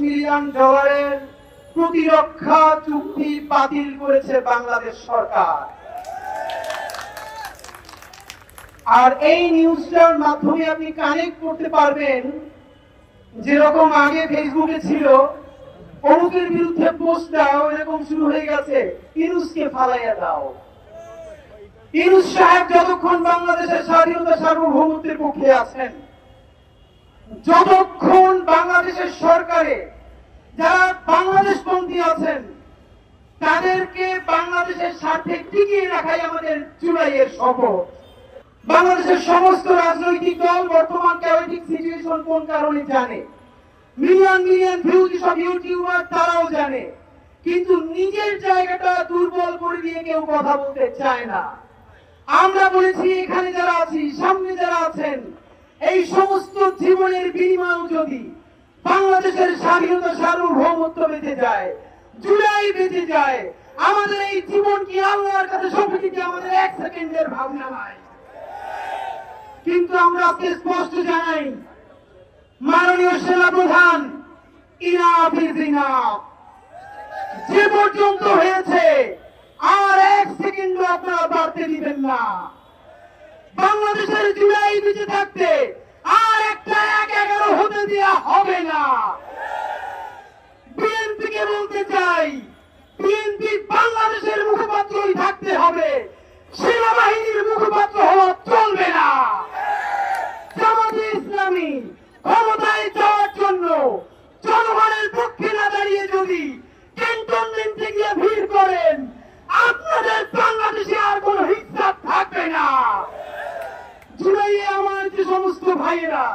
Million ডলারের প্রতিরক্ষা চুক্তি বাতিল করেছে বাংলাদেশ সরকার। আর এই নিউজটার মাধ্যমে আপনি কানেক্ট করতে পারবেন, যেরকম আগে ফেসবুকে ছিল অমুকের বিরুদ্ধে পোস্ট দাও, এরকম শুরু হয়ে গেছে ইউনূসকে ফালাইয়া দাও। ইউনূস সাহেব যতক্ষণ বাংলাদেশের স্বাধীনতা সার্বভৌমত্বের পক্ষে আছেন, যতক্ষণ বাংলাদেশের সরকারে যারা বাংলাদেশপন্থী আছেন তাদেরকে বাংলাদেশের স্বার্থে টিকিয়ে রাখাই আমাদের জুলাইয়ের শপথ। বাংলাদেশের সমস্ত রাজনৈতিক দল বর্তমান ক্যাওটিক সিচুয়েশন কোন কারণে জানে, মিলিয়ন মিলিয়ন ভিউজ সব ইউটিউবার তারাও জানে, কিন্তু নিজের জায়গাটা দুর্বল করে দিয়ে কেউ কথা বলতে চায় না। আমরা বলেছি এখানে যারা আছি, সামনে যারা আছেন, এই সমস্ত জীবনের বিনিময়েও যদি বাংলাদেশের স্বাধীনতা সার্বভৌমত্ব বেঁচে যায়, জুলাই বেঁচে যায়, আমাদের এই জীবন কি আল্লাহর কাছে সঁপে দিতে আমাদের এক সেকেন্ডের ভাবনা নাই। কিন্তু আমরা আজকে স্পষ্ট জানাই, মাননীয় সেনাপ্রধান, ইনাফ ইজ ইনাফ। যে পর্যন্ত হয়েছে আর এক সেকেন্ড আপনারা বাড়তে দিবেন না। বাংলাদেশের জুলাই বেঁচে থাকতে আর একটা ১-১১ হতে দেওয়া হবে না। বিএনপিকে বলতে চাই, বিএনপি বাংলাদেশের মুখপাত্রই থাকতে হবে, সেনাবাহিনীর মুখপাত্র হওয়া চলবে না। জামাতে ইসলামী ক্ষমতায় যাওয়ার জন্য জনগণের পক্ষে না দাঁড়িয়ে যদি ক্যান্টনমেন্টে গিয়ে ভিড় করেন, আপনাদের বাংলাদেশে আর কোন হিসাব থাকবে না। জুলাইয়ে আমার যে সমস্ত ভাইয়েরা,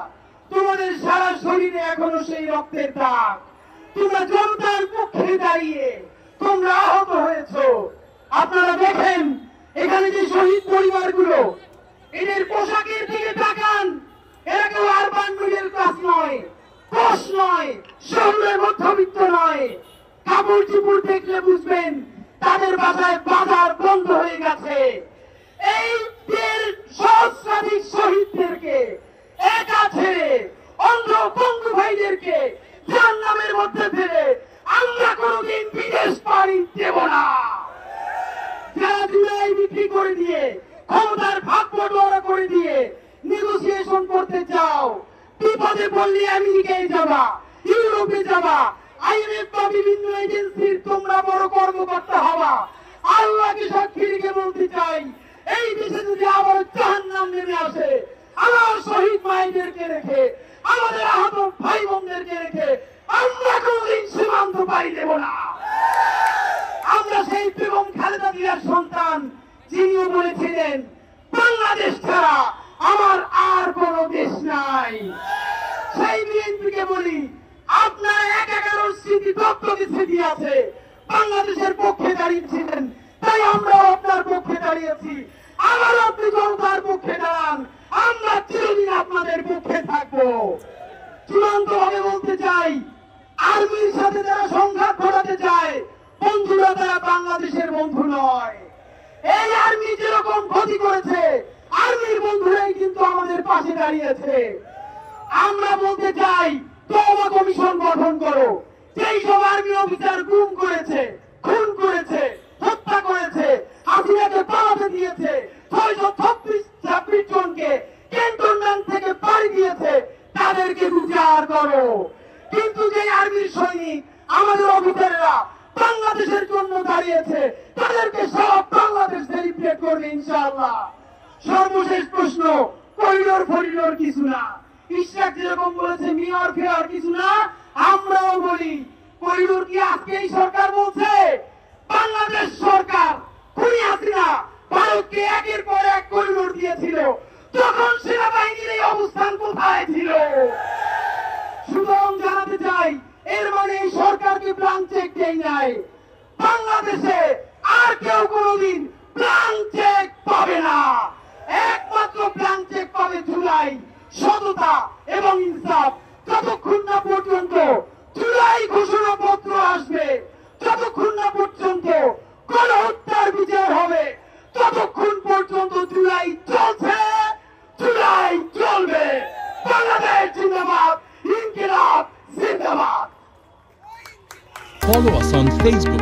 তোমাদের সারা শরীরে এখনো সেই রক্তের দাগ, তোমরা জনতার পক্ষে দাঁড়িয়ে তোমরা আহত হয়েছো। আপনারা দেখেন এখানে যে শহীদ পরিবারগুলো, এদের পোশাকের দিকে তাকান, এরা কেউ আরবান মিডল ক্লাস নয়, পোষ নয়, শহরের মধ্যবিত্ত নয়। কাপড় চুপড় দেখলে বুঝবেন তাদের বাসায় বাজার বন্ধ হয়ে গেছে। এই সহস্রাধিক শহীদদেরকে একা ছেড়ে, অন্ধ বন্ধু ভাইদেরকে জাহান্নামের মধ্যে ফেলে আমরা কোনদিন বিদেশ পাড়ি দেব না। যারা জুলাই বিক্রি করে দিয়ে, ক্ষমতার ভাগ বটোয়ারা করে দিয়ে নেগোসিয়েশন করতে চাও, বিপদে পড়লে আমেরিকায় যাবা, ইউরোপে যাবা, আইএমএফ বা বিভিন্ন এজেন্সির তোমরা বড় কর্মকর্তা হবা। আল্লাহকে সাক্ষী রেখে বলতে চাই, এই দেশে যদি আবার জাহান্নাম নেমে আসে, আমার শহীদ মায়েদেরকে রেখে, আমাদের আহত ভাই বোনদেরকে রেখে আমরা কোনদিন সীমান্ত পাড়ি দেব না। আমরা সেই বেগম খালেদা জিয়ার সন্তান, যিনিও বলেছিলেন বাংলাদেশ ছাড়া আমার আর কোন দেশ নাই। সেই বিএনপিকে বলি, আপনার ১-১১ স্মৃতি দপ্তরে স্মৃতি আছে, বাংলাদেশের পক্ষে দাঁড়িয়েছিলেন, তাই আমরাও আপনার পক্ষে দাঁড়িয়েছি। আবার আপনি জনতার পক্ষে দাঁড়ান, আমরা চিরদিন আপনাদের পক্ষে থাকবো। চূড়ান্ত ভাবে বলতে চাই, আর্মির সাথে যারা সংঘাত ঘটাতে চায়, বন্ধুরা তারা বাংলাদেশের বন্ধু নয়। এই আর্মি যেরকম ক্ষতি করেছে, আর্মির বন্ধুরাই কিন্তু আমাদের পাশে দাঁড়িয়েছে। আমরা বলতে চাই, তওবা কমিশন গঠন করো। যেই সব আর্মি অফিসার গুম করেছে, খুন করেছে, হত্যা করেছে, হাসিনাকে পালাতে দিয়েছে, ৬২৬ জনকে ক্যান্টনমেন্ট থেকে পাড়ি দিয়েছে, তাদেরকে বিচার করো। কিন্তু যে আর্মির সৈনিক, আমাদের অফিসাররা বাংলাদেশের জন্য দাঁড়িয়েছে, তাদেরকে সব বাংলাদেশ সেলিব্রেট করবে ইনশাআল্লাহ। সর্বশেষ প্রশ্ন, করিডোর ফরিডোর কিছু না, ইশরাক যেরকম বলেছে মেয়র ফেয়ার কিছু না, আমরাও বলি করিডোর কি আজকে এই সরকার বলছে? বাংলাদেশ সরকার খুনি হাসিনা ভারতকে একের পর এক করিডোর দিয়েছিল, তখন সেনাবাহিনীর এই অবস্থান কোথায় ছিল? সুতরাং জানাতে চাই, এর মানে এই সরকারকে ব্ল্যাঙ্ক চেক দেয় নাই। বাংলাদেশে আর কেউ কোনোদিন ব্ল্যাঙ্ক চেক পাবে না। একমাত্র ব্ল্যাঙ্ক চেক পাবে জুলাই, সততা এবং ইনসাফ। যতক্ষণ না পর্যন্ত জুলাই ঘোষণাপত্র আসবে, যতক্ষণ না পর্যন্ত গণহত্যার বিচার হবে, ততক্ষণ পর্যন্ত জুলাই চলছে, জুলাই চলবে। বাংলাদেশ জিন্দাবাদ, ইনকিলাব জিন্দাবাদ। Follow us on Facebook.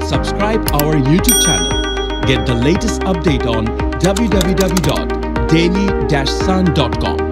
Subscribe our YouTube channel. Get the latest update on www.daily-sun.com.